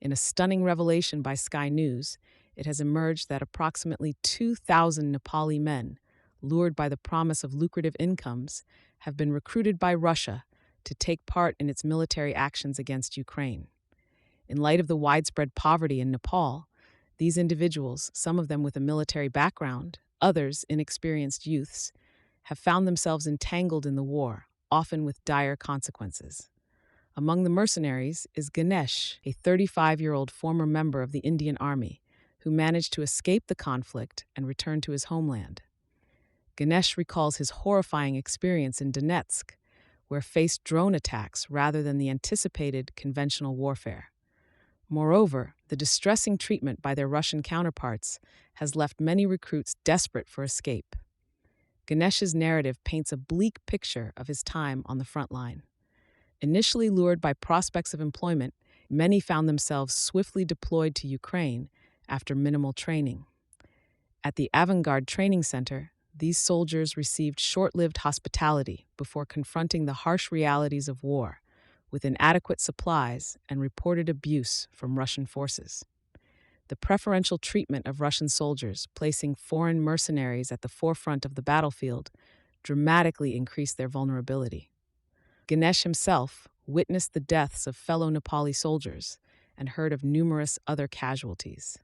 In a stunning revelation by Sky News, it has emerged that approximately 2,000 Nepali men, lured by the promise of lucrative incomes, have been recruited by Russia to take part in its military actions against Ukraine. In light of the widespread poverty in Nepal, these individuals, some of them with a military background, others inexperienced youths, have found themselves entangled in the war, often with dire consequences. Among the mercenaries is Ganesh, a 35-year-old former member of the Indian Army, who managed to escape the conflict and return to his homeland. Ganesh recalls his horrifying experience in Donetsk, where faced drone attacks rather than the anticipated conventional warfare. Moreover, the distressing treatment by their Russian counterparts has left many recruits desperate for escape. Ganesh's narrative paints a bleak picture of his time on the front line. Initially lured by prospects of employment, many found themselves swiftly deployed to Ukraine after minimal training. At the Avant-Garde Training Center, these soldiers received short-lived hospitality before confronting the harsh realities of war, with inadequate supplies and reported abuse from Russian forces. The preferential treatment of Russian soldiers, placing foreign mercenaries at the forefront of the battlefield, dramatically increased their vulnerability. Ganesh himself witnessed the deaths of fellow Nepali soldiers and heard of numerous other casualties.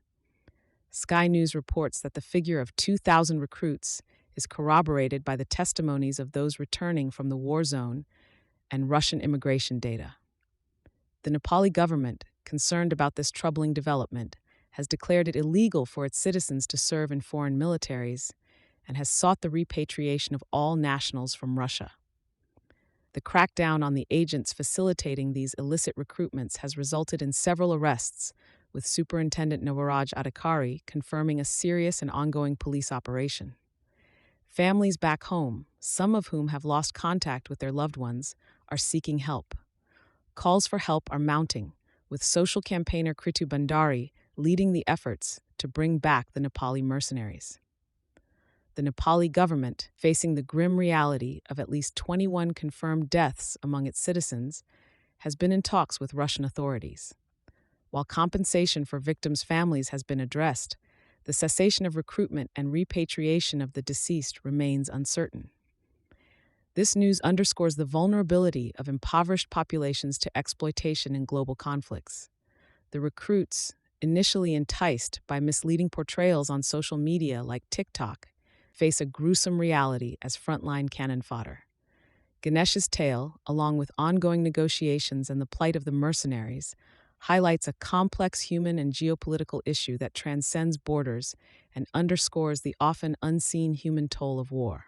Sky News reports that the figure of 2,000 recruits is corroborated by the testimonies of those returning from the war zone and Russian immigration data. The Nepali government, concerned about this troubling development, has declared it illegal for its citizens to serve in foreign militaries and has sought the repatriation of all nationals from Russia. The crackdown on the agents facilitating these illicit recruitments has resulted in several arrests, with Superintendent Navaraj Adhikari confirming a serious and ongoing police operation. Families back home, some of whom have lost contact with their loved ones, are seeking help. Calls for help are mounting, with social campaigner Kritu Bandari leading the efforts to bring back the Nepali mercenaries. The Nepali government, facing the grim reality of at least 21 confirmed deaths among its citizens, has been in talks with Russian authorities. While compensation for victims' families has been addressed, the cessation of recruitment and repatriation of the deceased remains uncertain. This news underscores the vulnerability of impoverished populations to exploitation in global conflicts. The recruits, initially enticed by misleading portrayals on social media like TikTok, face a gruesome reality as frontline cannon fodder. Ganesh's tale, along with ongoing negotiations and the plight of the mercenaries, highlights a complex human and geopolitical issue that transcends borders and underscores the often unseen human toll of war.